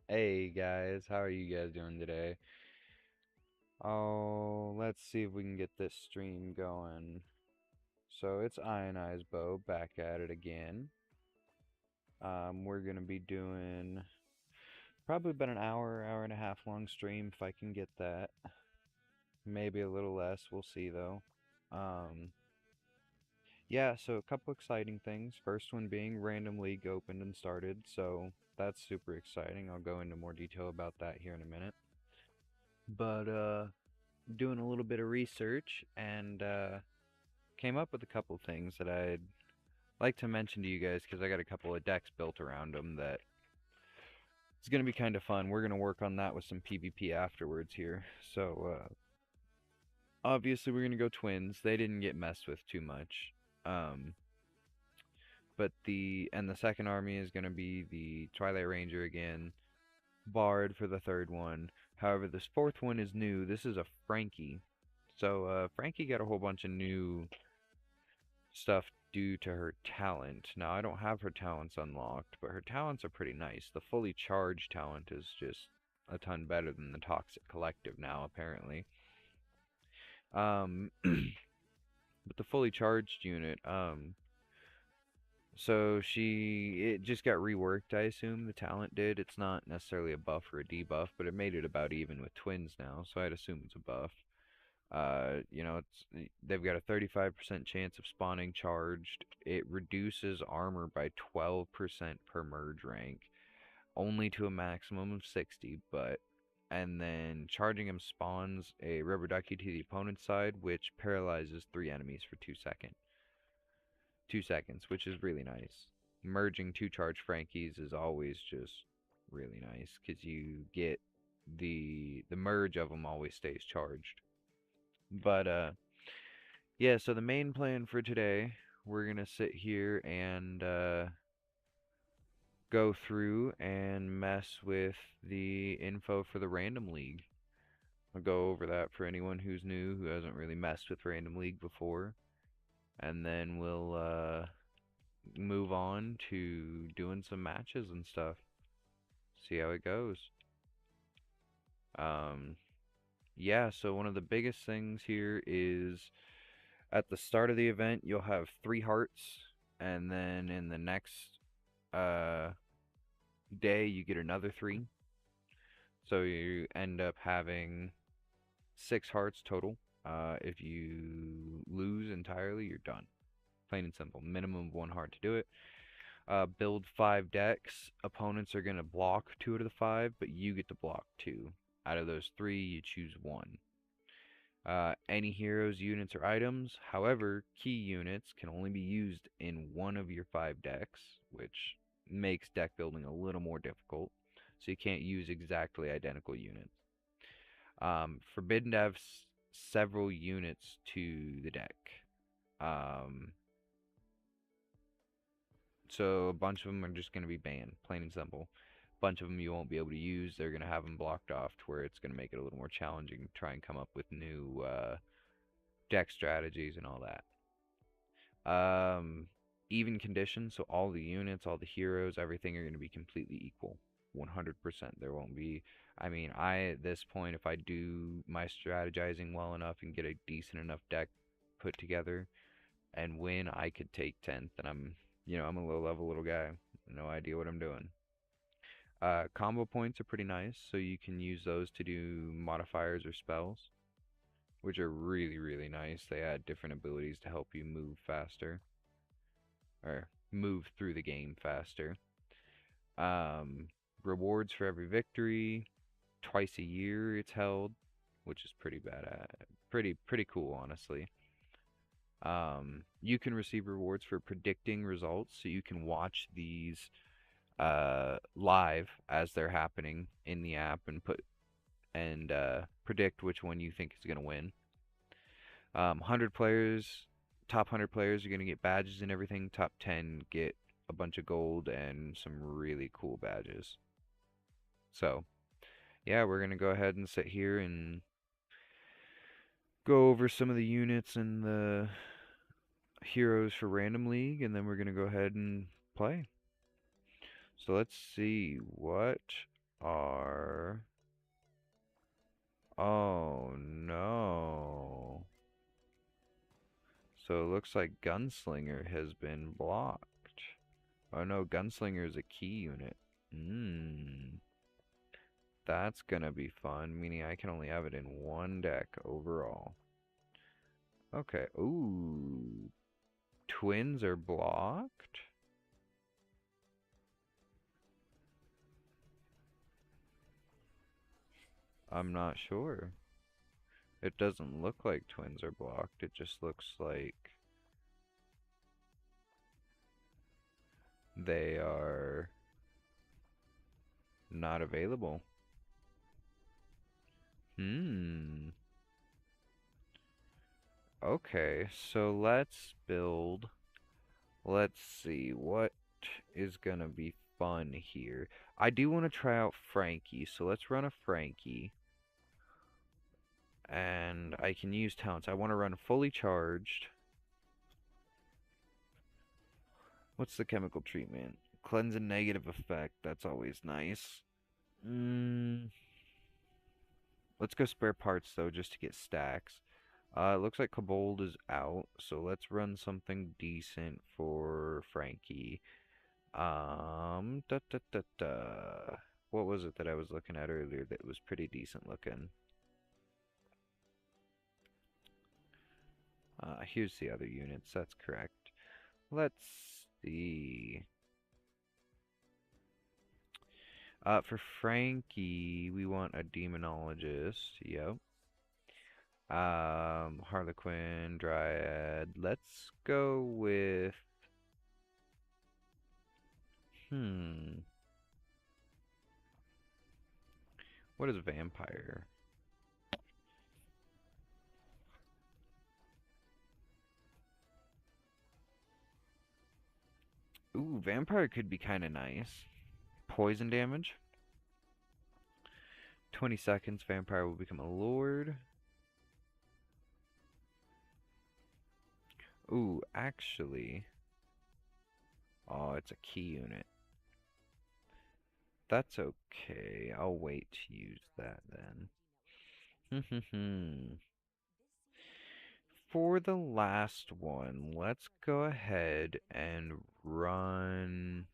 Hey guys, how are you guys doing today? Oh, let's see if we can get this stream going. So it's Ionized Bow back at it again. We're gonna be doing probably about an hour, hour and a half long stream if I can get that. Maybe a little less, we'll see though. Um, yeah, so a couple exciting things. First one being Random League opened and started, so that's super exciting. I'll go into more detail about that here in a minute. But doing a little bit of research and came up with a couple things that I'd like to mention to you guys because I got a couple of decks built around them that it's going to be kind of fun. We're going to work on that with some PvP afterwards here. So, obviously, we're going to go twins. They didn't get messed with too much. Um, but the second army is going to be the Twilight Ranger again, Bard for the third one. However, this fourth one is new. This is a Frankie. So, Frankie got a whole bunch of new stuff due to her talent. Now, I don't have her talents unlocked, but her talents are pretty nice. The fully charged talent is just a ton better than the Toxic Collective now, apparently. But the fully charged unit, so it just got reworked, I assume the talent did. It's not necessarily a buff or a debuff, but it made it about even with twins now, so I'd assume it's a buff. They've got a 35% chance of spawning charged. It reduces armor by 12% per merge rank, only to a maximum of 60, but and then charging him spawns a rubber ducky to the opponent's side, which paralyzes 3 enemies for 2 seconds. 2 seconds, which is really nice. Merging two charged Frankies is always just really nice because you get the merge of them always stays charged. But yeah, so the main plan for today, we're gonna sit here and go through and mess with the info for the Random League. I'll go over that for anyone who's new, who hasn't really messed with Random League before, and then we'll move on to doing some matches and stuff. See how it goes. Um, yeah, so one of the biggest things here is at the start of the event, you'll have 3 hearts, and then in the next uh, day, you get another 3. So you end up having 6 hearts total. If you lose entirely, you're done. Plain and simple. Minimum of 1 heart to do it. Build 5 decks. Opponents are going to block 2 out of the 5, but you get to block 2. Out of those 3, you choose 1. Any heroes, units, or items. However, key units can only be used in one of your 5 decks, which makes deck building a little more difficult. So you can't use exactly identical units. Forbidden to have several units to the deck. Um, so a bunch of them are just going to be banned, plain and simple. A bunch of them you won't be able to use. They're going to have them blocked off to where it's going to make it a little more challenging to try and come up with new deck strategies and all that. Even conditions, so all the units, all the heroes, everything are going to be completely equal. 100%. There won't be. I mean, at this point, if I do my strategizing well enough and get a decent enough deck put together and win, I could take 10th. And I'm a low level little guy. No idea what I'm doing. Combo points are pretty nice, so you can use those to do modifiers or spells, which are really, really nice. They add different abilities to help you move faster or move through the game faster. Um, Rewards for every victory. Twice a year it's held, which is pretty bad. Pretty cool, honestly. You can receive rewards for predicting results, so you can watch these live as they're happening in the app and predict which one you think is gonna win. 100 players, top 100 players are gonna get badges and everything. Top 10 get a bunch of gold and some really cool badges. So yeah, we're gonna go ahead and sit here and go over some of the units and the heroes for Random League, and then we're gonna go ahead and play. So let's see what are... Oh no. So it looks like Gunslinger has been blocked. Oh no, Gunslinger is a key unit. Hmm. That's gonna be fun, meaning I can only have it in one deck overall. Okay, ooh. Twins are blocked? I'm not sure. It doesn't look like twins are blocked, it just looks like they are not available. Hmm. Okay, so let's build. Let's see what is gonna be fun here. I do want to try out Frankie, so let's run a Frankie. And I can use talents. I want to run fully charged. What's the chemical treatment? Cleanse and negative effect. That's always nice. Mm, let's go spare parts though, just to get stacks. It looks like Kobold is out, so let's run something decent for Frankie. Da da da da. What was it that I was looking at earlier that was pretty decent looking? Here's the other units, that's correct. Let's see. For Frankie, we want a demonologist. Yep. Harlequin, Dryad. Let's go with. Hmm. What is vampire? Ooh, vampire could be kind of nice. Poison damage. 20 seconds, vampire will become a lord. Ooh, actually. Oh, it's a key unit. That's okay. I'll wait to use that then. For the last one, let's go ahead and run.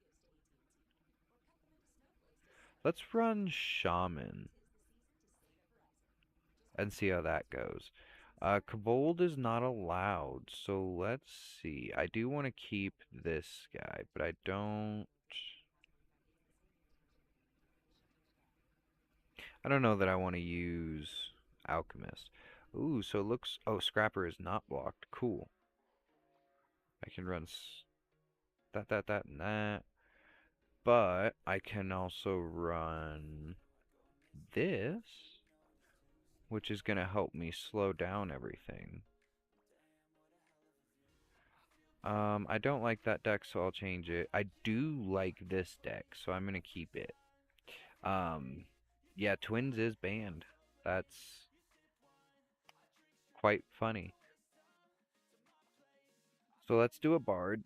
Let's run Shaman and see how that goes. Kobold is not allowed, so let's see. I do want to keep this guy, but I don't. I don't know that I want to use Alchemist. Ooh, so it looks. Oh, Scrapper is not blocked. Cool. I can run that, and that. But I can also run this, which is going to help me slow down everything. I don't like that deck, so I'll change it. I do like this deck, so I'm going to keep it. Yeah, Twins is banned. That's quite funny. So let's do a Bard.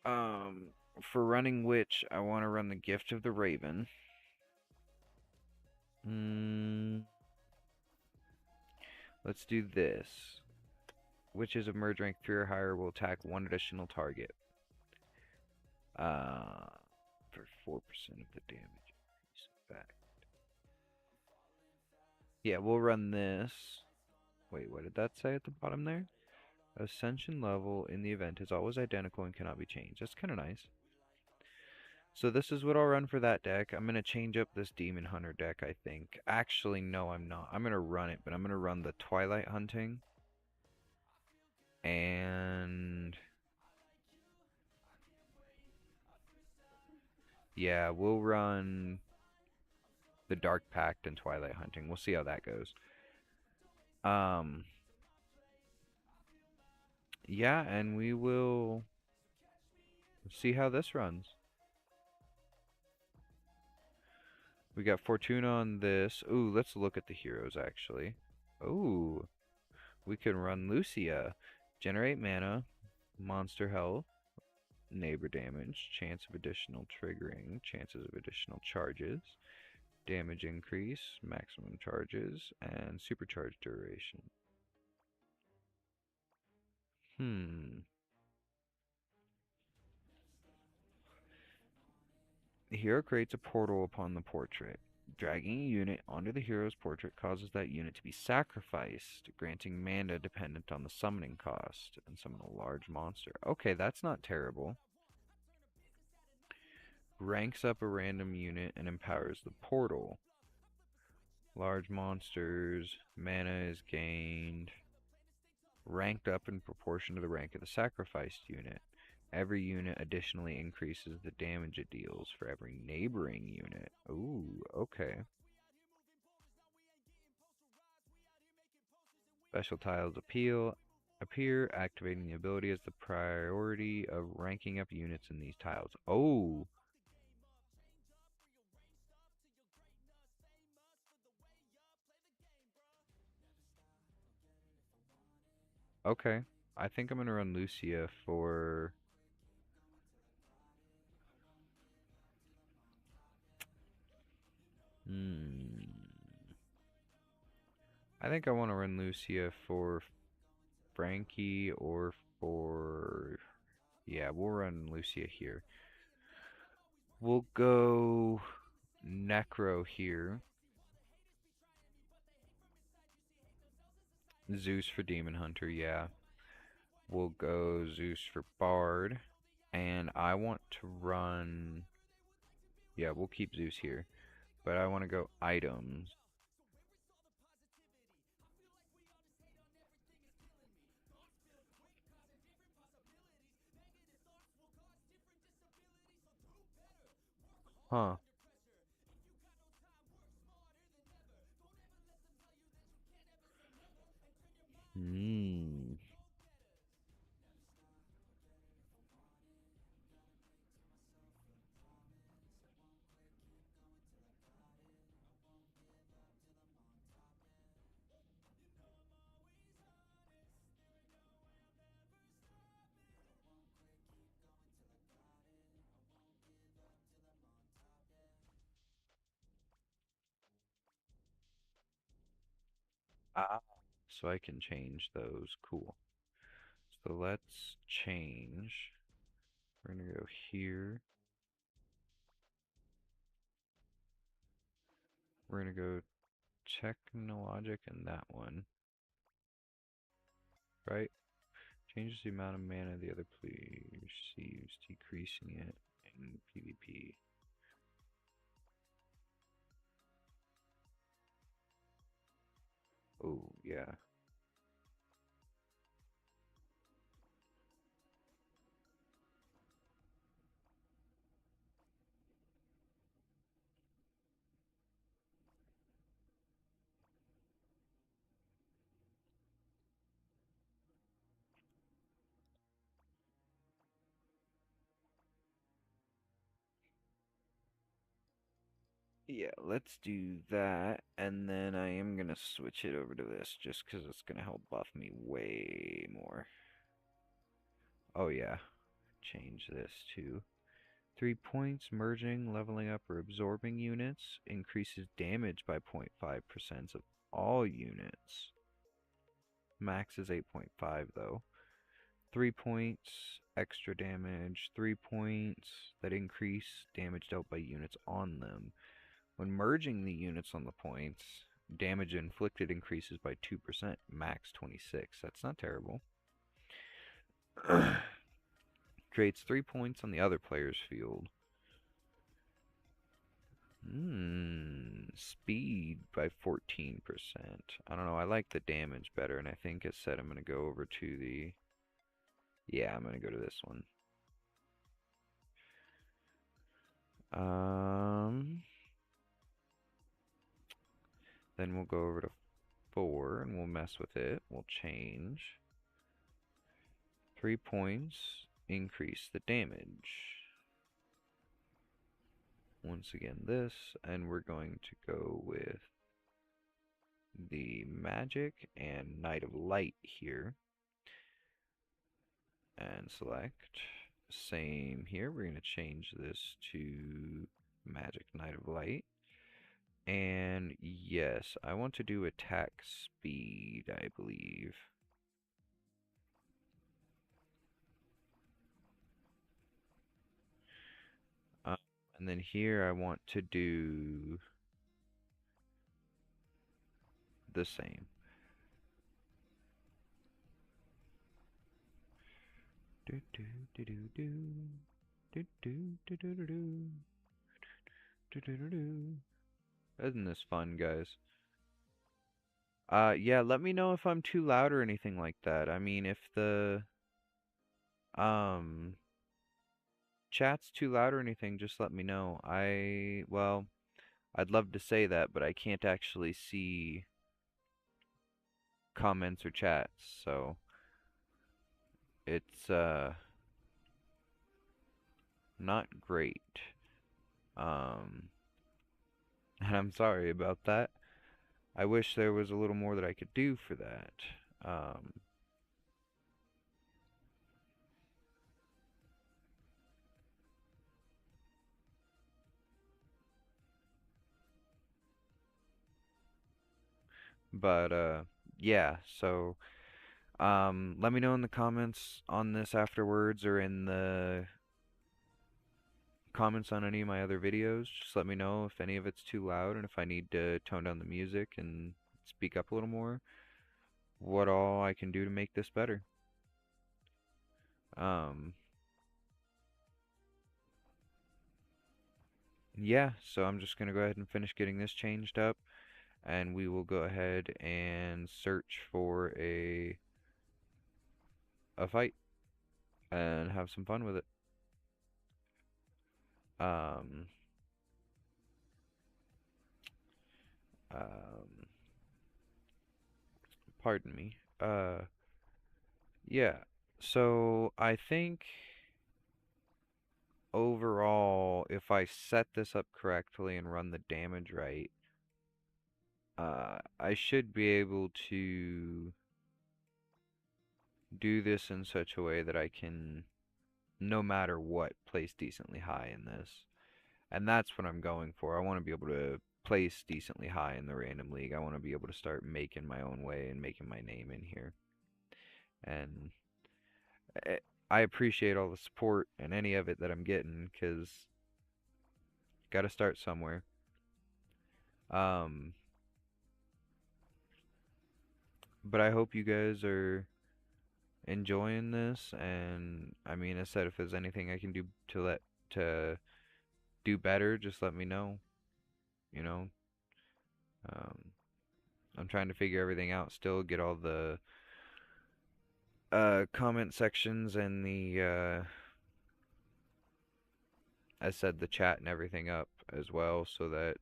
For running Witch, I want to run the Gift of the Raven. Let's do this. Witch is of merge rank 3 or higher will attack one additional target. For 4% of the damage. Back. Yeah, we'll run this. Wait, what did that say at the bottom there? Ascension level in the event is always identical and cannot be changed. That's kind of nice. So this is what I'll run for that deck. I'm going to change up this Demon Hunter deck, I think. Actually, no, I'm not. I'm going to run it, but I'm going to run the Twilight Hunting. And... yeah, we'll run the Dark Pact and Twilight Hunting. We'll see how that goes. Yeah, and we will see how this runs. We got Fortuna on this. Ooh, let's look at the heroes, actually. Ooh, we can run Lucia. Generate mana, monster health. neighbor damage, chance of additional triggering, chances of additional charges, damage increase, maximum charges, and supercharge duration. The hero creates a portal upon the portrait. Dragging a unit onto the hero's portrait causes that unit to be sacrificed, granting mana dependent on the summoning cost, and summon a large monster. Okay, that's not terrible. Ranks up a random unit and empowers the portal. Large monsters, mana is gained, ranked up in proportion to the rank of the sacrificed unit. Every unit additionally increases the damage it deals for every neighboring unit. Ooh, okay. Special tiles appear, activating the ability as the priority of ranking up units in these tiles. Oh, okay. I think I'm gonna run Lucia for... Hmm. I think I want to run Lucia for Frankie or for... Yeah, we'll run Lucia here. We'll go Necro here. Zeus for Demon Hunter, yeah. We'll go Zeus for Bard. And I want to run... Yeah, we'll keep Zeus here. But I want to go items. Huh. Hmm. Ah. So I can change those. Cool. So let's change. We're gonna go here. We're gonna go Technologic and that one. Right? Changes the amount of mana the other player receives, decreasing it in PvP. Oh, yeah. Yeah, let's do that, and then I am gonna switch it over to this just because it's gonna help buff me way more. Oh yeah, change this to 3 points. Merging, leveling up, or absorbing units increases damage by 0.5% of all units. Max is 8.5 though. 3 points, extra damage, 3 points that increase damage dealt by units on them. When merging the units on the points, damage inflicted increases by 2%, max 26. That's not terrible. Creates 3 points on the other player's field. Speed by 14%. I don't know, I like the damage better, and I think it said I'm going to go over to the... Yeah, I'm going to go to this one. Then we'll go over to 4, and we'll mess with it. We'll change. 3 points, increase the damage. Once again this, and we're going to go with the magic and Knight of Light here. And select. same here. We're going to change this to Magic Knight of Light. And yes, I want to do attack speed, I believe. Um, and then here I want to do the same. Do do do do do do do do do do do do do do. Isn't this fun, guys? Yeah, let me know if I'm too loud or anything like that. I mean, if the um chat's too loud or anything, just let me know. Well, I'd love to say that, but I can't actually see comments or chats, so it's not great. Um and I'm sorry about that. I wish there was a little more that I could do for that. Um but yeah, so let me know in the comments on this afterwards or in the comments on any of my other videos. Just let me know if any of it's too loud and if I need to tone down the music and speak up a little more. What all I can do to make this better. Um, yeah, so I'm just gonna go ahead and finish getting this changed up, and we will go ahead and search for a fight and have some fun with it. Um, um, Pardon me. Yeah. So I think overall, if I set this up correctly and run the damage right, I should be able to do this in such a way that I can, no matter what, place decently high in this. And that's what I'm going for. I want to be able to place decently high in the random league. I want to be able to start making my own way and making my name in here. And I appreciate all the support and any of it that I'm getting because got to start somewhere. Um, but I hope you guys are enjoying this. And I mean, I said if there's anything I can do to do better, just let me know. You know, um, I'm trying to figure everything out still, get all the comment sections and the I said the chat and everything up as well so that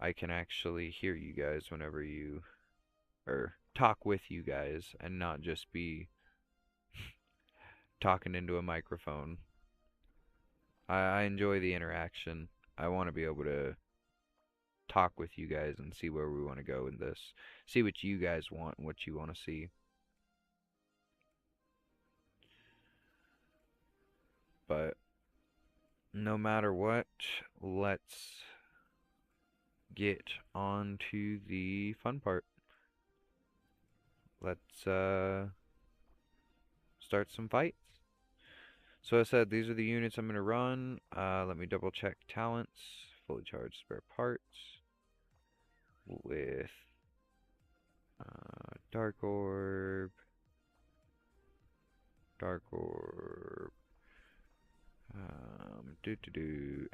I can actually hear you guys whenever you or talk with you guys and not just be talking into a microphone. I enjoy the interaction. I want to be able to talk with you guys and see where we want to go in this. See what you guys want and what you want to see. But no matter what, let's get on to the fun part. Let's start some fights. So I said these are the units I'm going to run. Let me double check talents. Fully charged spare parts with Dark Orb, Dark Orb.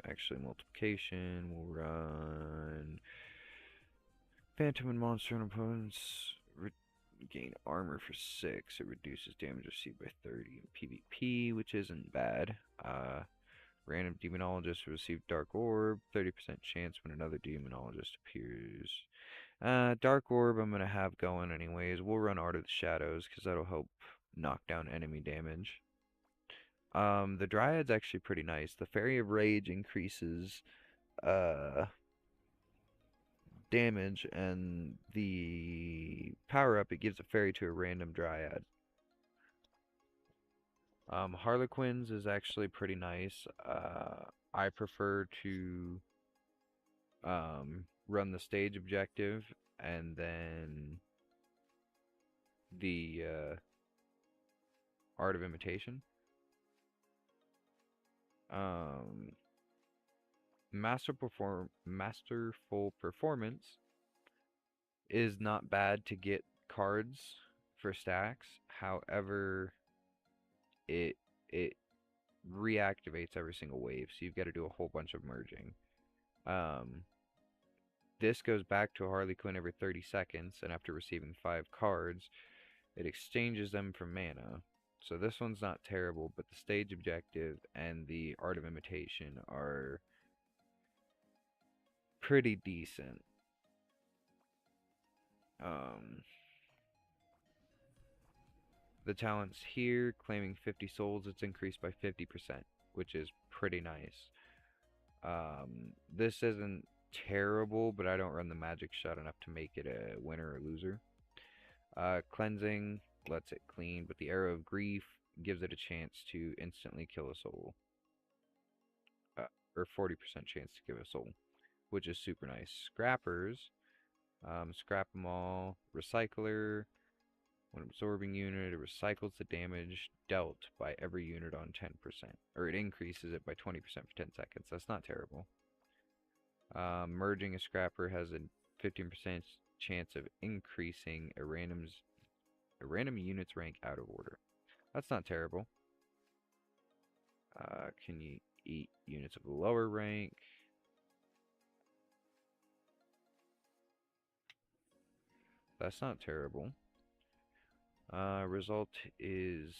Actually, multiplication. We'll run Phantom and Monster and opponents. Gain armor for 6. It reduces damage received by 30 in PvP, which isn't bad. Random Demonologist will receive Dark Orb. 30% chance when another Demonologist appears. Dark Orb I'm going to have going anyways. We'll run Art of the Shadows because that'll help knock down enemy damage. The Dryad's actually pretty nice. The Fairy of Rage increases damage, and the power up it gives a fairy to a random Dryad. Harlequins is actually pretty nice. I prefer to run the stage objective and then the art of imitation. Um, masterful performance is not bad to get cards for stacks. However, it it reactivates every single wave, so you've got to do a whole bunch of merging. Um, this goes back to Harley Quinn every 30 seconds, and after receiving 5 cards, it exchanges them for mana. So this one's not terrible, but the stage objective and the art of imitation are pretty decent. Um, the talents here, claiming 50 souls, it's increased by 50%, which is pretty nice. This isn't terrible, but I don't run the magic shot enough to make it a winner or loser. Cleansing lets it clean, but the arrow of grief gives it a chance to instantly kill a soul. Or 40% chance to give a soul, which is super nice. Scrappers, scrap them all. Recycler, when absorbing unit, it recycles the damage dealt by every unit on 10%, or it increases it by 20% for 10 seconds. That's not terrible. Merging a scrapper has a 15% chance of increasing a random unit's rank out of order. That's not terrible. Can you eat units of lower rank? That's not terrible. Result is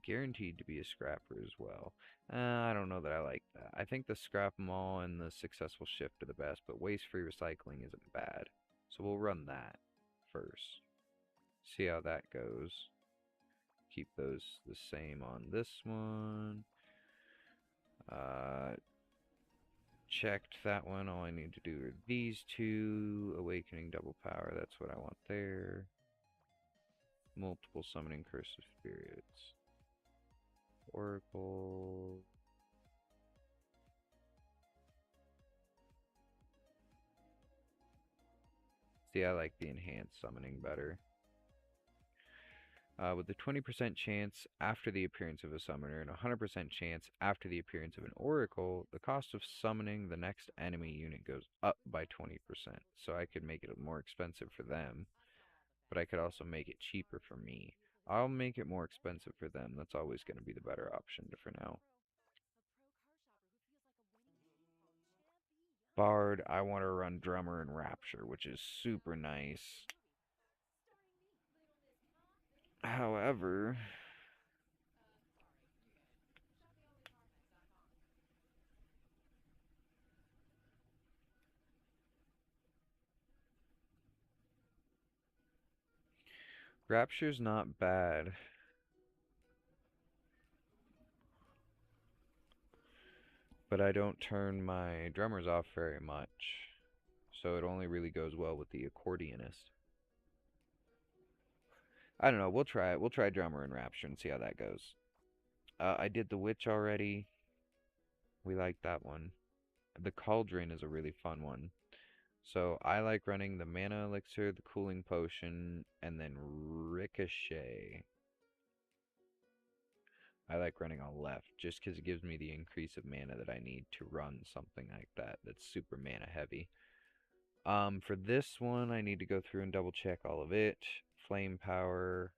guaranteed to be a scrapper as well. I don't know that I like that. I think the scrap them all and the successful shift are the best, but waste-free recycling isn't bad. So we'll run that first. See how that goes. Keep those the same on this one. Checked that one. All I need to do are these two. Awakening double power. That's what I want there. Multiple summoning curse of spirits. Oracle. See, I like the enhanced summoning better. With a 20% chance after the appearance of a summoner and a 100% chance after the appearance of an oracle, the cost of summoning the next enemy unit goes up by 20%. So I could make it more expensive for them, but I could also make it cheaper for me. I'll make it more expensive for them. That's always going to be the better option for now. Bard, I want to run Drummer and Rapture, which is super nice. However, Rapture's not bad. But I don't turn my drummers off very much. So it only really goes well with the accordionist. I don't know. We'll try it. We'll try Drummer and Rapture and see how that goes. I did the Witch already. We like that one. The Cauldron is a really fun one. So I like running the Mana Elixir, the Cooling Potion, and then Ricochet. I like running on left just because it gives me the increase of mana that I need to run something like that that's super mana heavy. For this one, I need to go through and double check all of it. Flame power.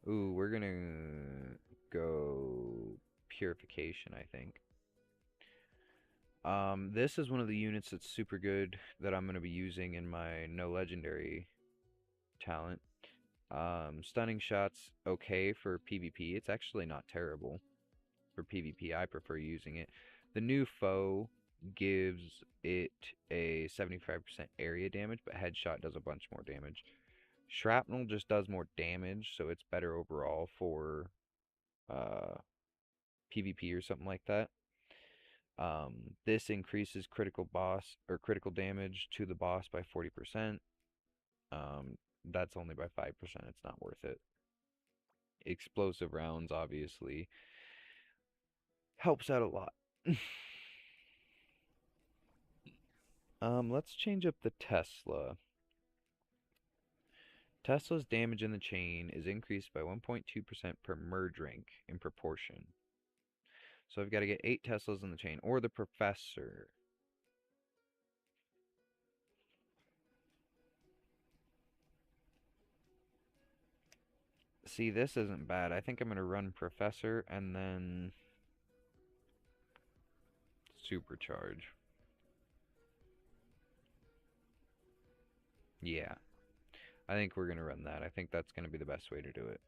Ooh, we're gonna go purification, I think. This is one of the units that's super good that I'm gonna be using in my no legendary talent. Stunning shots, okay for PvP. It's actually not terrible. For PvP, I prefer using it. The new foe gives it a 75% area damage, but headshot does a bunch more damage. Shrapnel just does more damage, so it's better overall for PvP or something like that. This increases critical boss or critical damage to the boss by 40%. That's only by 5%. It's not worth it. Explosive rounds obviously helps out a lot. Let's change up the Tesla. Tesla's damage in the chain is increased by 1.2% per merge rank in proportion. So I've got to get 8 Teslas in the chain, or the Professor. See, this isn't bad. I think I'm going to run Professor and then Supercharge. Yeah, I think we're going to run that. I think that's going to be the best way to do it.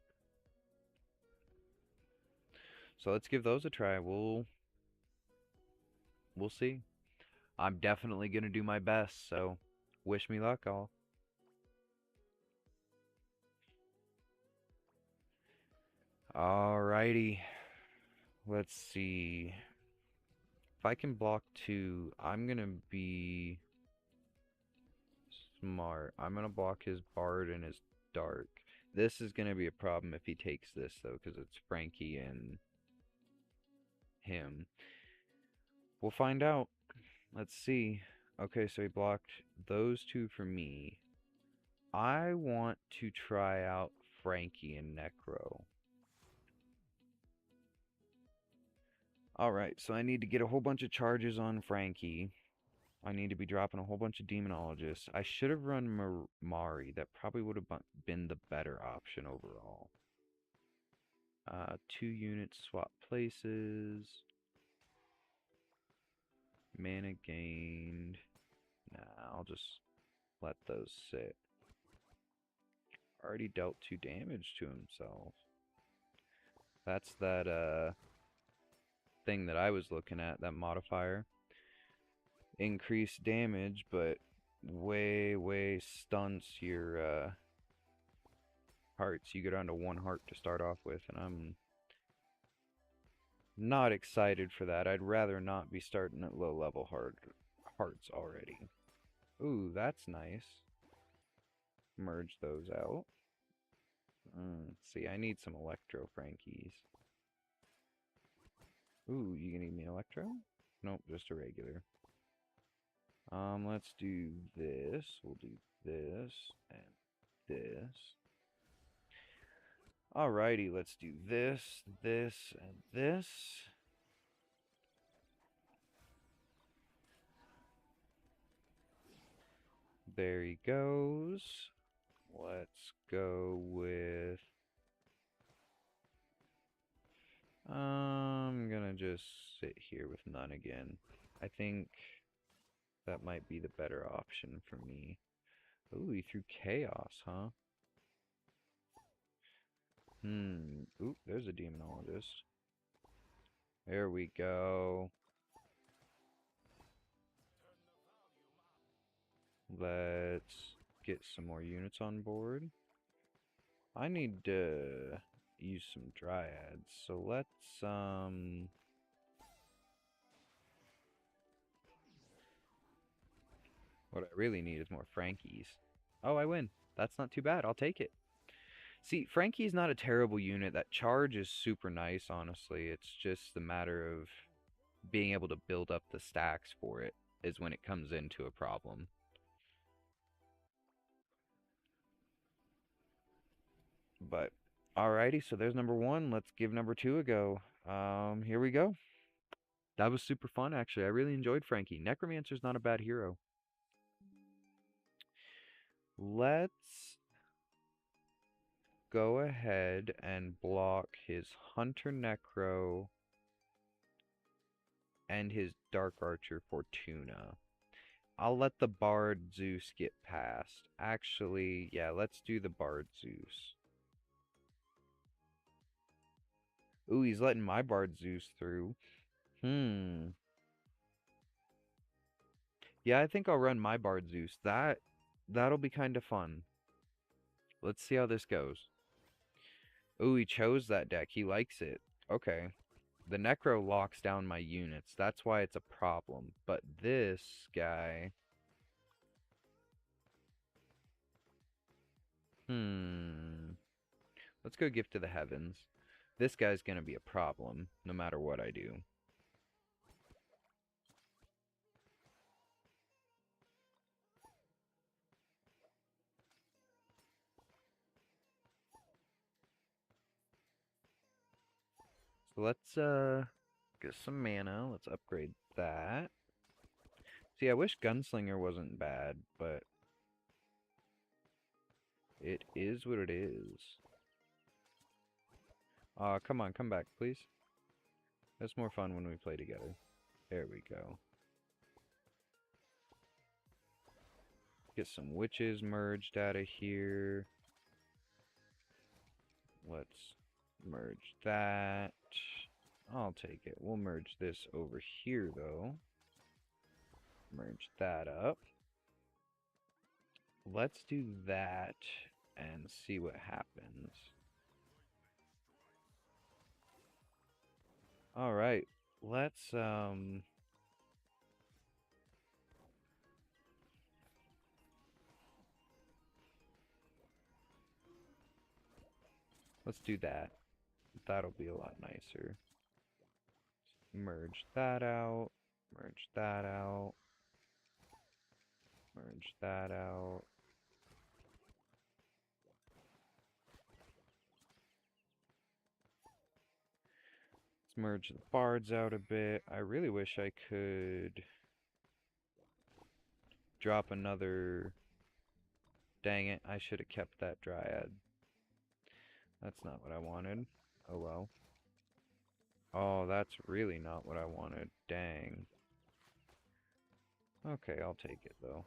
So let's give those a try. We'll see. I'm definitely going to do my best, so wish me luck, all. Alrighty. Let's see. If I can block 2, I'm going to be smart. I'm going to block his Bard and his Dark. This is going to be a problem if he takes this, though, because it's Frankie and him. We'll find out. Let's see. Okay, so he blocked those 2 for me. I want to try out Frankie and Necro. Alright, so I need to get a whole bunch of charges on Frankie. I need to be dropping a whole bunch of Demonologists. I should have run Mari. That probably would have been the better option overall. 2 units swap places. Mana gained. Nah, I'll just let those sit. Already dealt 2 damage to himself. That's that thing that I was looking at, that modifier. Increased damage, but way stunts your hearts. You go down to 1 heart to start off with, and I'm not excited for that. I'd rather not be starting at low level hearts already. Ooh, that's nice. Merge those out. See, I need some Electro Frankies. Ooh, you gonna give me Electro? Nope, just a regular. Let's do this. We'll do this and this. Alrighty, let's do this, this, and this. There he goes. Let's go with... I'm gonna just sit here with none again. I think that might be the better option for me. Ooh, he threw Chaos, huh? Ooh, there's a Demonologist. There we go. Let's get some more units on board. I need to use some Dryads, so let's, what I really need is more Frankies. Oh, I win. That's not too bad. I'll take it. See, Frankie's not a terrible unit. That charge is super nice, honestly. It's just the matter of being able to build up the stacks for it is when it comes into a problem. But, alrighty, so there's number 1. Let's give number 2 a go. Here we go. That was super fun, actually. I really enjoyed Frankie. Necromancer's not a bad hero. Let's go ahead and block his Hunter Necro and his Dark Archer Fortuna. I'll let the Bard Zeus get past. Actually, yeah, let's do the Bard Zeus. Ooh, he's letting my Bard Zeus through. Yeah, I think I'll run my Bard Zeus. That'll be kind of fun. Let's see how this goes. Ooh, he chose that deck. He likes it. Okay. The Necro locks down my units. That's why it's a problem. But this guy... Let's go Gift to the Heavens. This guy's gonna be a problem, no matter what I do. So let's get some mana. Let's upgrade that. See, I wish Gunslinger wasn't bad, but it is what it is. Come on, come back, please. That's more fun when we play together. There we go. Get some witches merged out of here. Let's merge that. I'll take it. We'll merge this over here, though. Merge that up. Let's do that and see what happens. Alright, let's do that. That'll be a lot nicer. Merge that out. Merge that out. Merge that out. Let's merge the bards out a bit. I really wish I could drop another... Dang it, I should have kept that dryad. That's not what I wanted. Oh well. Oh, that's really not what I wanted. Dang. Okay, I'll take it though.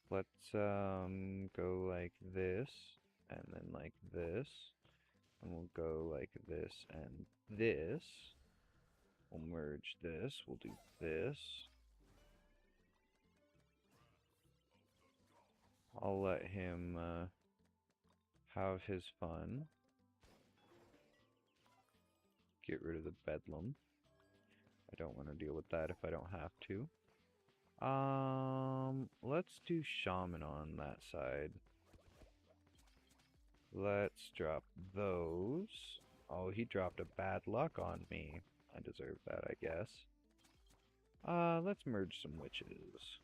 Let's go like this, and then like this, and we'll go like this and this. We'll merge this, we'll do this. I'll let him have his fun. Get rid of the bedlam. I don't want to deal with that if I don't have to. Let's do Shaman on that side. Let's drop those. Oh, he dropped a bad luck on me. I deserve that, I guess. Let's merge some witches.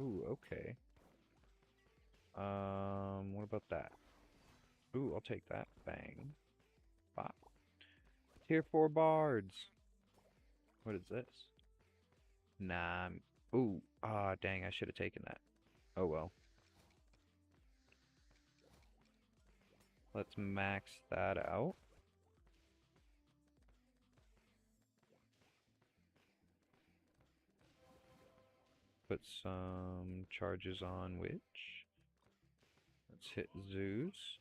Ooh, okay. What about that? Ooh, I'll take that. Bang. Bop. Tier 4 bards. What is this? Nah. Ooh. Ah, dang, I should have taken that. Oh well. Let's max that out. Put some charges on Witch. Let's hit Zeus.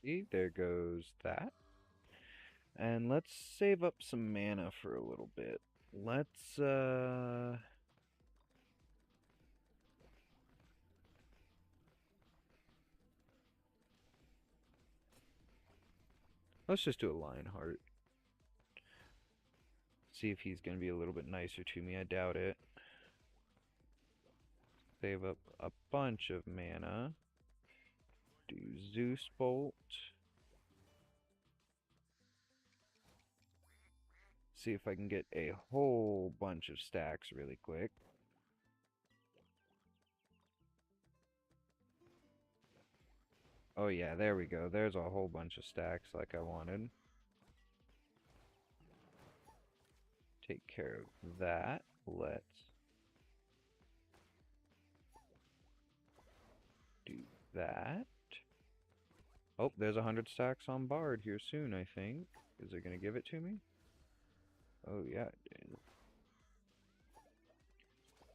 See, there goes that. And let's save up some mana for a little bit. Let's just do a Lionheart. See if he's gonna be a little bit nicer to me. I doubt it. Save up a bunch of mana. Do Zeus Bolt. See if I can get a whole bunch of stacks really quick. Oh yeah, there we go. There's a whole bunch of stacks like I wanted. Take care of that. Let's do that. Oh, there's 100 stacks on Bard here soon, I think. Is it gonna give it to me? Oh yeah, it did.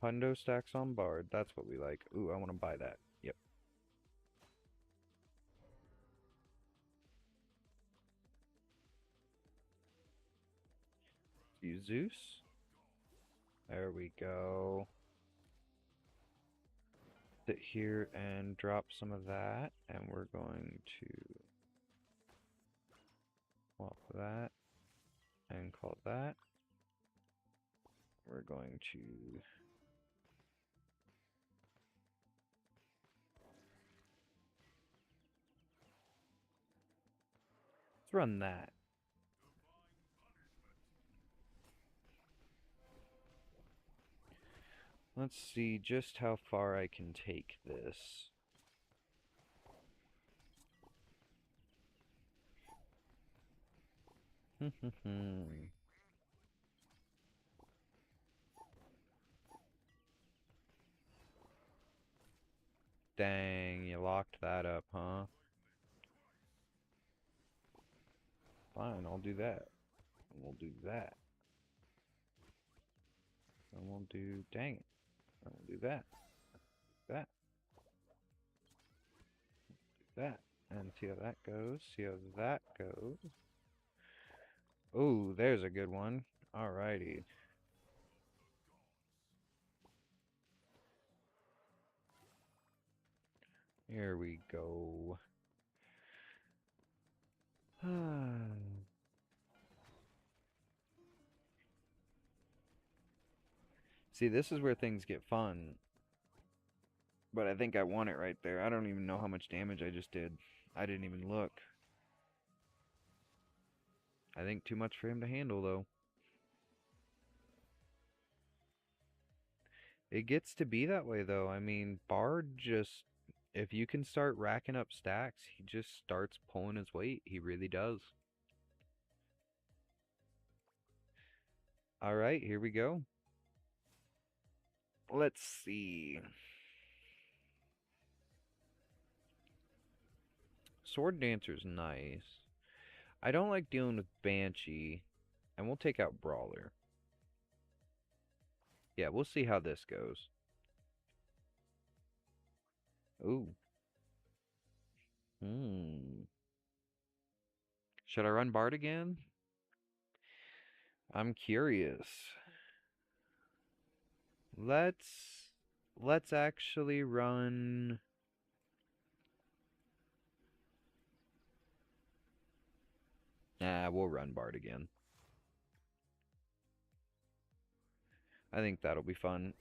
Hundo stacks on Bard. That's what we like. Ooh, I want to buy that. Yep. Use Zeus. There we go. Sit here and drop some of that, and we're going to swap that and call that. We're going to let's run that. Let's see just how far I can take this. Dang, you locked that up, huh? Fine, I'll do that. And we'll do that. And we'll do, dang it. And we'll do that. That. Do that. And see how that goes. See how that goes. Ooh, there's a good one. Alrighty. Here we go. See, this is where things get fun. But I think I won it right there. I don't even know how much damage I just did. I didn't even look. I think too much for him to handle, though. It gets to be that way, though. I mean, Bard just... If you can start racking up stacks, he just starts pulling his weight. He really does. Alright, here we go. Let's see. Sword Dancer's nice. I don't like dealing with Banshee, and we'll take out Brawler. Yeah, we'll see how this goes. Ooh. Should I run Bard again? I'm curious. Let's actually run... Nah, we'll run Bard again. I think that'll be fun.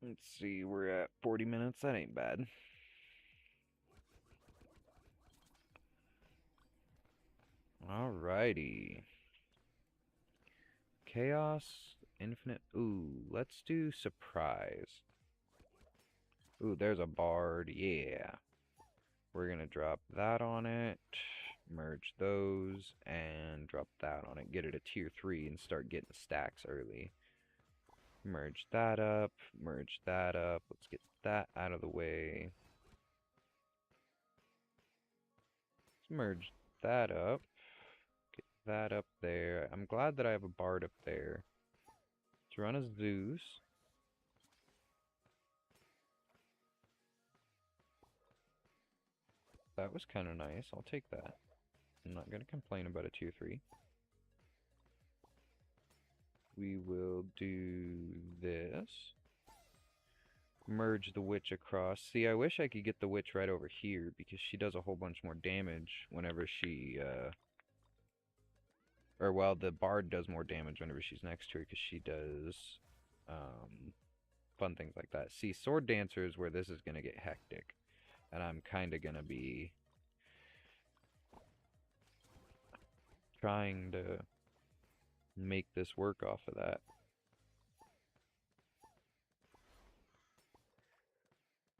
Let's see, we're at 40 minutes. That ain't bad. Alrighty. Chaos, Infinite. Ooh, let's do Surprise. Ooh, there's a Bard. Yeah. We're gonna drop that on it. Merge those and drop that on it. Get it a tier 3 and start getting stacks early. Merge that up. Merge that up. Let's get that out of the way. Let's merge that up. Get that up there. I'm glad that I have a Bard up there. Let's run a Zeus. That was kind of nice. I'll take that. I'm not going to complain about a tier 3. We will do this. Merge the witch across. See, I wish I could get the witch right over here because she does a whole bunch more damage whenever she, or well, the bard does more damage whenever she's next to her because she does, fun things like that. See, Sword Dancer is where this is going to get hectic. And I'm kind of going to be trying to make this work off of that.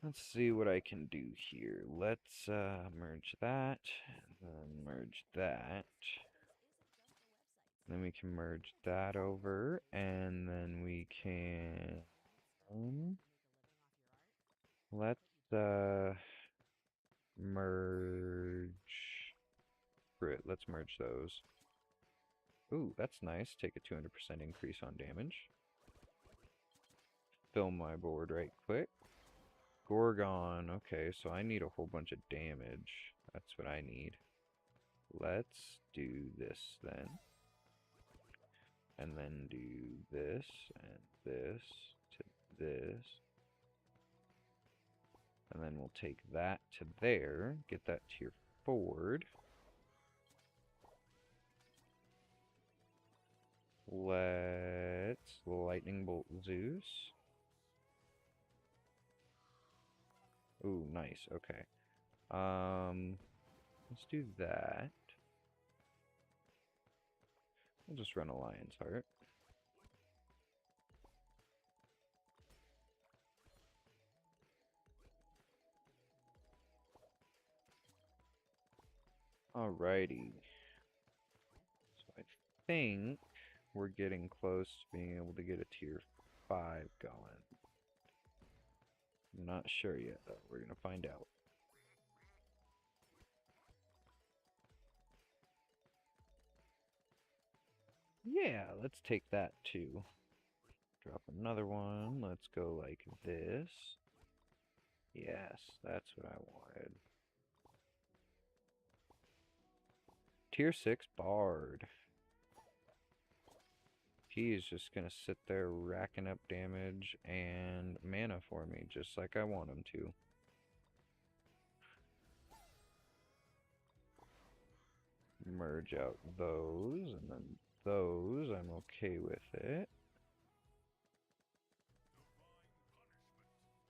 Let's see what I can do here. Let's merge that, and then merge that. Then we can merge that over, and then we can... Let's merge... Screw it, let's merge those. Ooh, that's nice. Take a 200% increase on damage. Fill my board right quick. Gorgon. Okay, so I need a whole bunch of damage. That's what I need. Let's do this then. And then do this and this to this. And then we'll take that to there, get that tier forward. Let's lightning bolt Zeus. Ooh, nice. Okay. Let's do that. We'll just run a Lion's Heart. Alrighty. So I think we're getting close to being able to get a tier 5 going. I'm not sure yet, though. We're gonna find out. Yeah, let's take that too. Drop another one. Let's go like this. Yes, that's what I wanted. Tier 6 Bard. He is just gonna sit there racking up damage and mana for me, just like I want him to. Merge out those, and then those, I'm okay with it.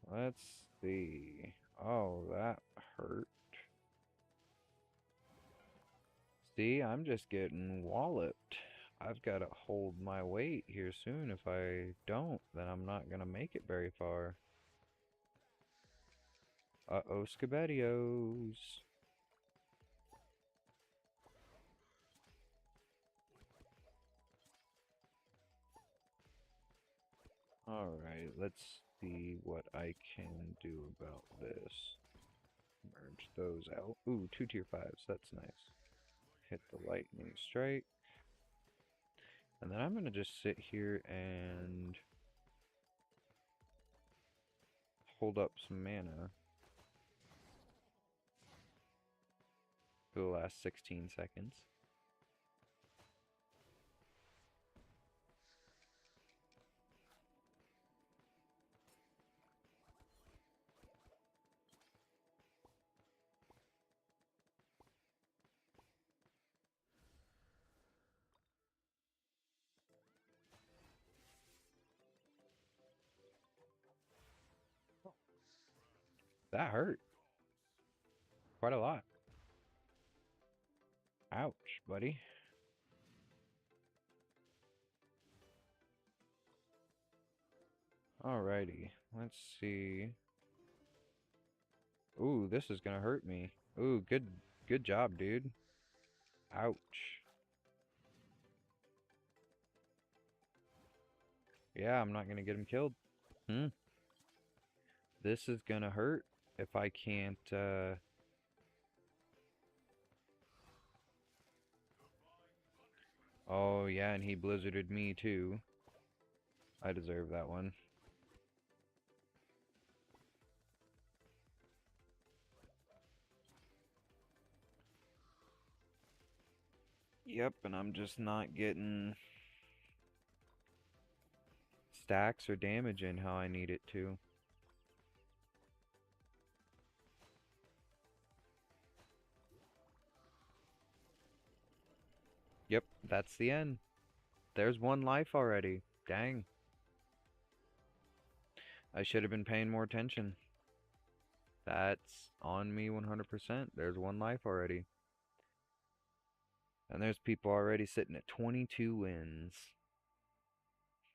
Let's see. Oh, that hurt. See, I'm just getting walloped. I've got to hold my weight here soon. If I don't, then I'm not going to make it very far. Uh-oh, Scabadios. Alright, let's see what I can do about this. Merge those out. Ooh, 2 tier 5s, that's nice. Hit the lightning strike. And then I'm going to just sit here and hold up some mana for the last 16 seconds. That hurt. Quite a lot. Ouch, buddy. Alrighty, let's see. Ooh, this is gonna hurt me. Ooh, good job, dude. Ouch. Yeah, I'm not gonna get him killed. This is gonna hurt if I can't, Oh, yeah, and he blizzarded me, too. I deserve that one. Yep, and I'm just not getting stacks or damage in how I need it to. Yep, that's the end. There's one life already. Dang. I should have been paying more attention. That's on me 100%. There's one life already. And there's people already sitting at 22 wins.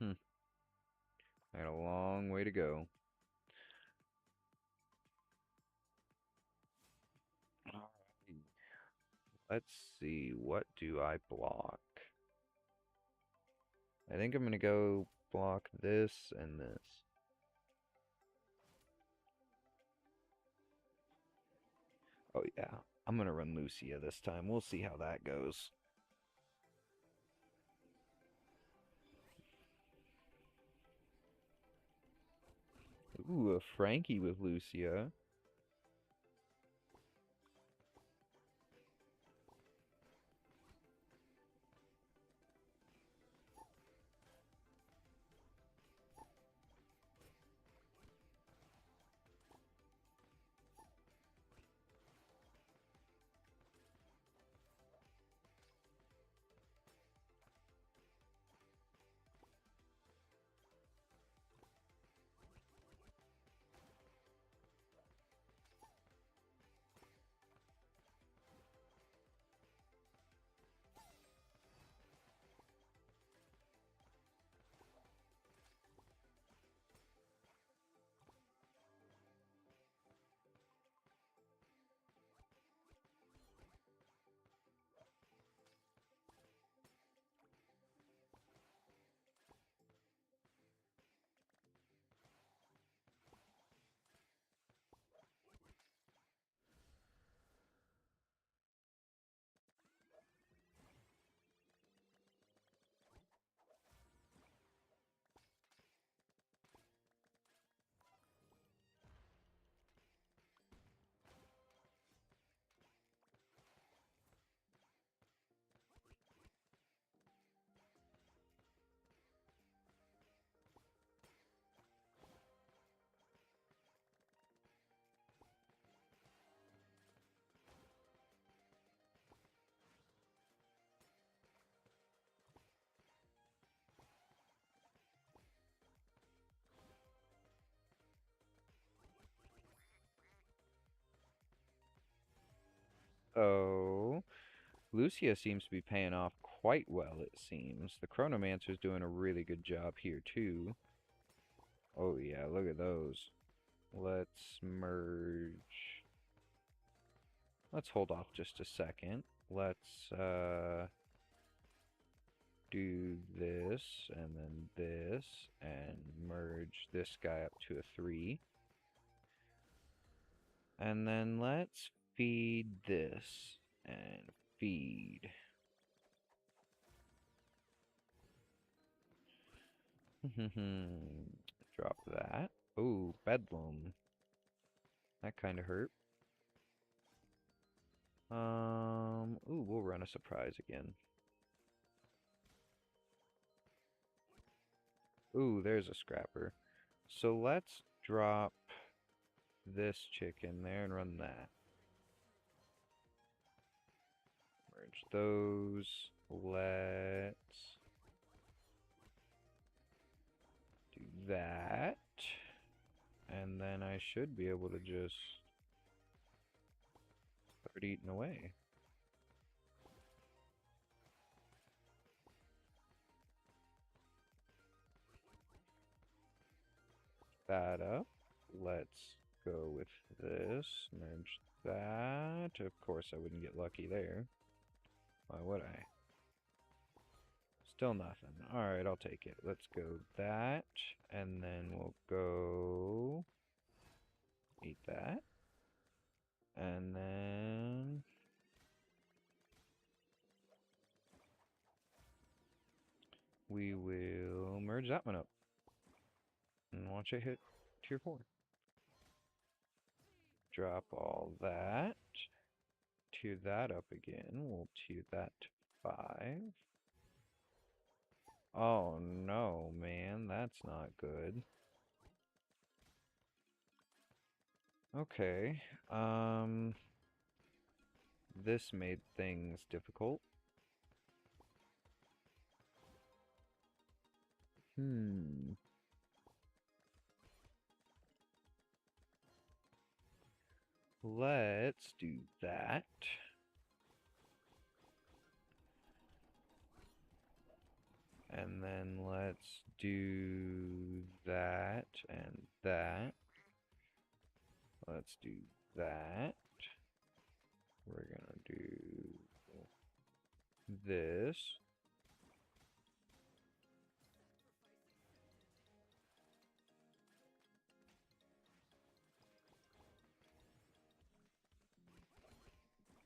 I got a long way to go. Alrighty. Let's see, what do I block? I think I'm gonna go block this and this. Oh yeah, I'm gonna run Lucia this time. We'll see how that goes. Ooh, a Frankie with Lucia. Uh-oh. Lucia seems to be paying off quite well, it seems. The Chronomancer's doing a really good job here, too. Oh, yeah, look at those. Let's merge. Let's hold off just a second. Let's, do this, and then this, and merge this guy up to a 3. And then let's feed this, and feed. Drop that. Ooh, Bedlam. That kind of hurt. Ooh, we'll run a surprise again. Ooh, there's a scrapper. So let's drop this chick in there and run that. Merge those. Let's do that. And then I should be able to just start eating away. That up. Let's go with this. Merge that. Of course, I wouldn't get lucky there. Why would I? Still nothing. Alright, I'll take it. Let's go that. And then we'll go eat that. And then we will merge that one up. And watch it hit tier 4. Drop all that. Tier that up again. We'll tier that to 5. Oh no, man, that's not good. Okay, this made things difficult. Let's do that. And then let's do that and that. Let's do that. We're gonna do this.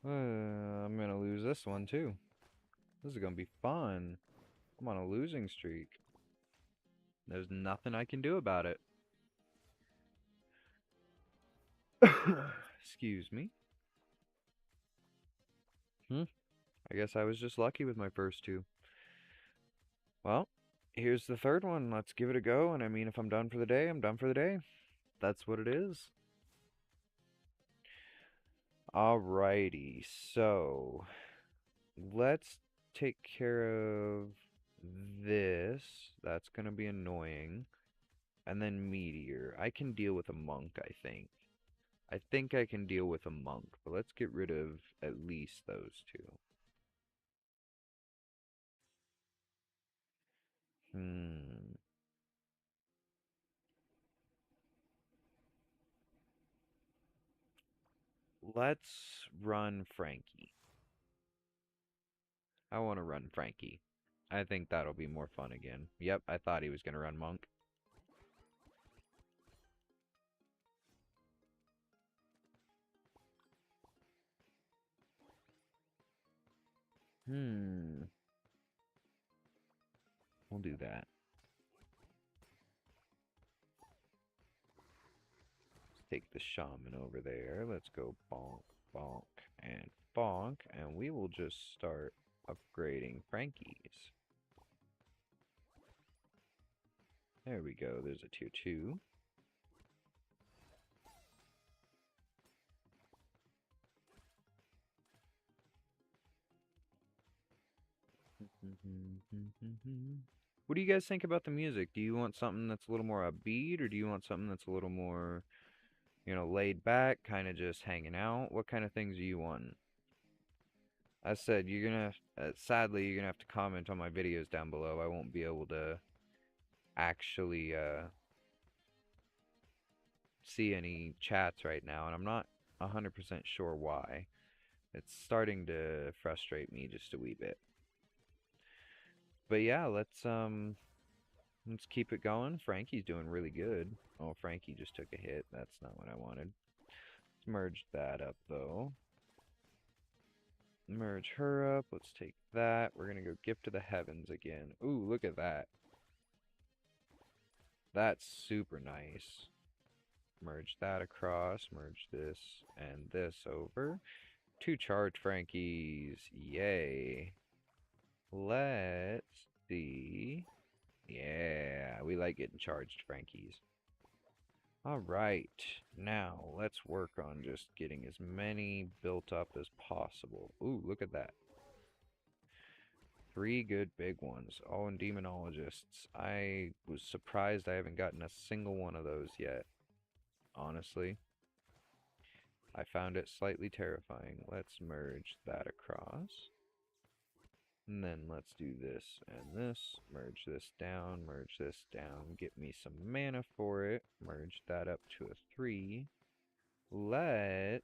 I'm gonna lose this one too. This is gonna be fun. I'm on a losing streak. There's nothing I can do about it. Excuse me. I guess I was just lucky with my first 2. Well, here's the third one. Let's give it a go. And I mean, if I'm done for the day, I'm done for the day. That's what it is. Alrighty, so let's take care of this. That's gonna be annoying. And then Meteor. I can deal with a monk, I think. I think I can deal with a monk, but let's get rid of at least those 2. Let's run Frankie. I want to run Frankie. I think that'll be more fun again. Yep, I thought he was going to run Monk. We'll do that. Let's take the shaman over there. Let's go bonk, bonk, and bonk. And we will just start upgrading Frankies. There we go. There's a tier 2. What do you guys think about the music? Do you want something that's a little more upbeat, or do you want something that's a little more, you know, laid back, kind of just hanging out? What kind of things do you want? I said you're gonna, sadly, you're gonna have to comment on my videos down below. I won't be able to actually see any chats right now, and I'm not 100% sure why. It's starting to frustrate me just a wee bit. But yeah, let's keep it going. Frankie's doing really good. Oh, Frankie just took a hit. That's not what I wanted. Let's merge that up though. Merge her up. Let's take that. We're gonna go gift to the heavens again. Ooh, look at that. That's super nice. Merge that across. Merge this and this over. 2 charge Frankies. Yay. Let's see. Yeah, we like getting charged Frankies. Alright, now let's work on just getting as many built up as possible. Ooh, look at that. 3 good big ones, all in demonologists. I was surprised I haven't gotten a single one of those yet, honestly. I found it slightly terrifying. Let's merge that across. And then let's do this and this. Merge this down, get me some mana for it. Merge that up to a 3. Let's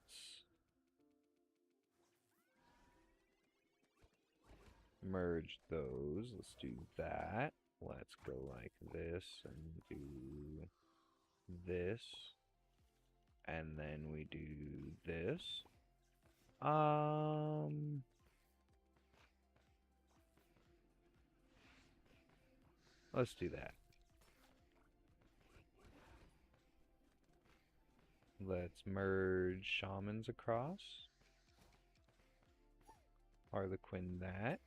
merge those. Let's do that. Let's go like this and do this. And then we do this. Let's do that. Let's merge shamans across. Harlequin that.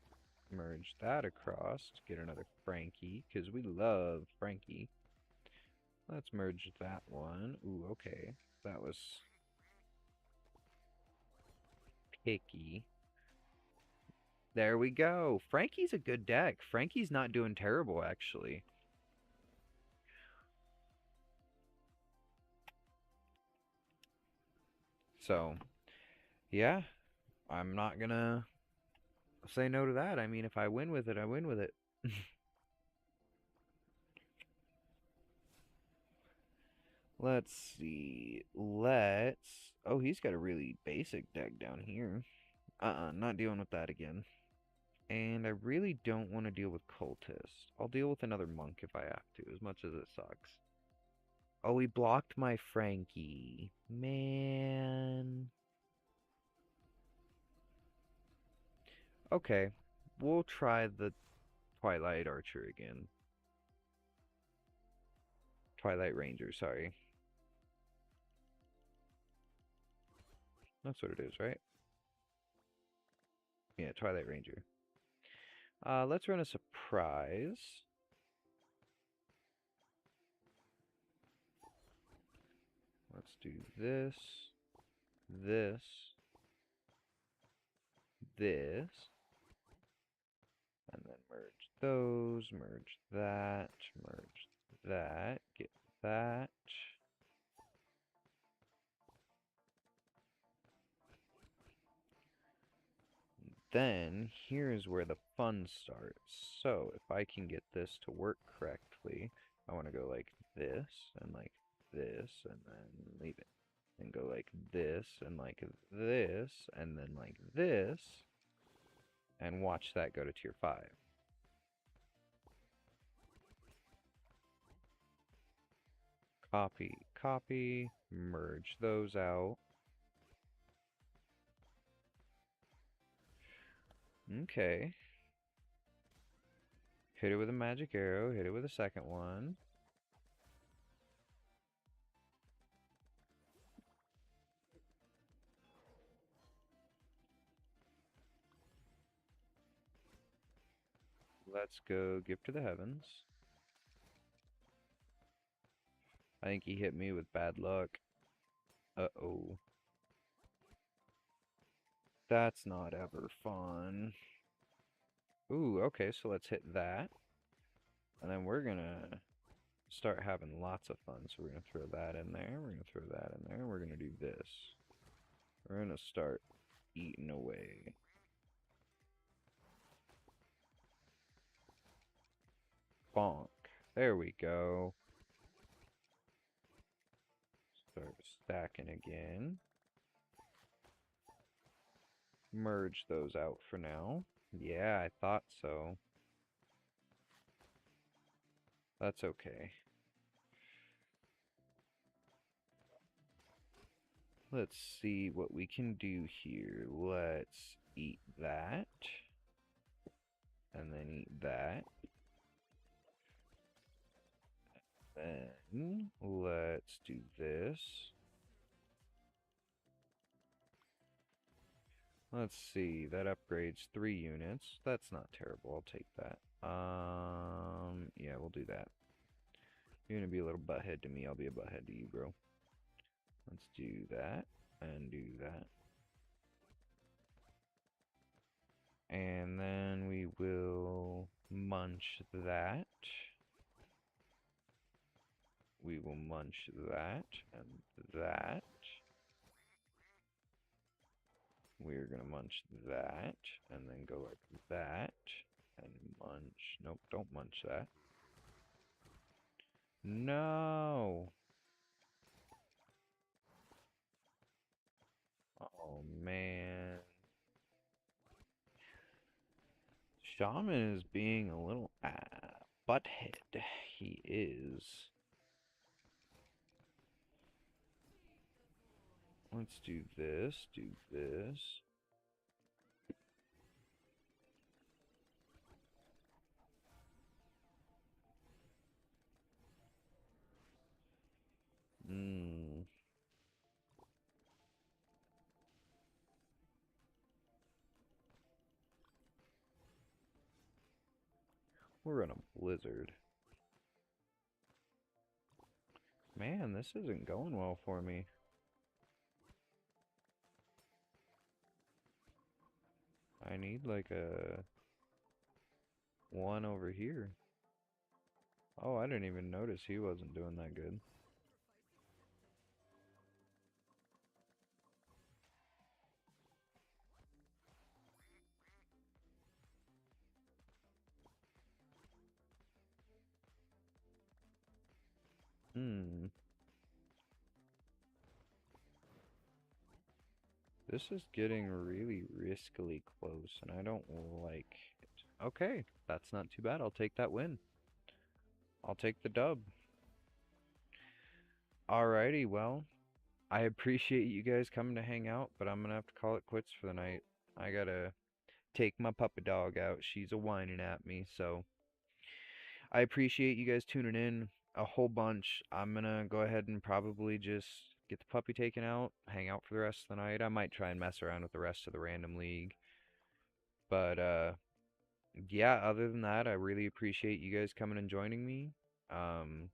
Merge that across to get another Frankie, because we love Frankie. Let's merge that one. Ooh, okay. That was picky. There we go. Frankie's a good deck. Frankie's not doing terrible, actually. So, yeah, I'm not gonna say no to that. I mean, if I win with it, I win with it. Let's see. Let's... Oh, he's got a really basic deck down here. Not dealing with that again. And I really don't want to deal with Cultist. I'll deal with another Monk if I have to, as much as it sucks. Oh, he blocked my Frankie. Man. Okay, we'll try the Twilight Archer again. Twilight Ranger, sorry. That's what it is, right? Yeah, Twilight Ranger. Let's run a surprise. Let's do this, this, this, and then merge those, merge that, get that. Then, here's where the fun starts. So, if I can get this to work correctly, I want to go like this, and like this, and then leave it. And go like this, and like this, and then like this, and watch that go to tier 5. Copy, copy, merge those out. Okay. Hit it with a magic arrow, hit it with a second one. Let's go Gift to the Heavens. I think he hit me with bad luck. Uh-oh. That's not ever fun. Ooh, okay, so let's hit that. And then we're gonna start having lots of fun. So we're gonna throw that in there, we're gonna throw that in there, we're gonna do this. We're gonna start eating away. bonk. There we go. Start stacking again. Merge those out for now. Yeah, I thought so. That's okay. Let's see what we can do here. Let's eat that. And then eat that. Then let's do this. Let's see, that upgrades 3 units. That's not terrible, I'll take that. Yeah, we'll do that. You're gonna be a little butthead to me, I'll be a butthead to you, bro. Let's do that, and do that. And then we will munch that. We will munch that, and that. We're gonna munch that, and then go like that, and munch. Nope, don't munch that. No! Oh, man. Shaman is being a little butthead. He is. Let's do this, do this. We're in a blizzard. Man, this isn't going well for me. I need like a one over here. Oh, I didn't even notice he wasn't doing that good. This is getting really riskily close, and I don't like it. Okay, that's not too bad. I'll take that win. I'll take the dub. Alrighty, well, I appreciate you guys coming to hang out, but I'm gonna have to call it quits for the night. I gotta take my puppy dog out. She's a whining at me, so I appreciate you guys tuning in a whole bunch. I'm gonna go ahead and probably just get the puppy taken out, hang out for the rest of the night. I might try and mess around with the rest of the random league. But yeah, other than that, I really appreciate you guys coming and joining me. Um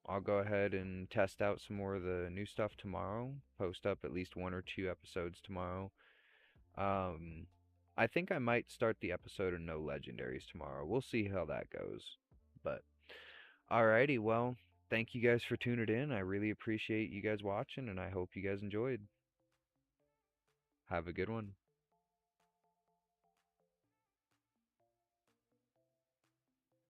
I'll go ahead and test out some more of the new stuff tomorrow. Post up at least 1 or 2 episodes tomorrow. Um I think I might start the episode of no legendaries tomorrow. We'll see how that goes. But alrighty, well, thank you guys for tuning in. I really appreciate you guys watching, and I hope you guys enjoyed. Have a good one.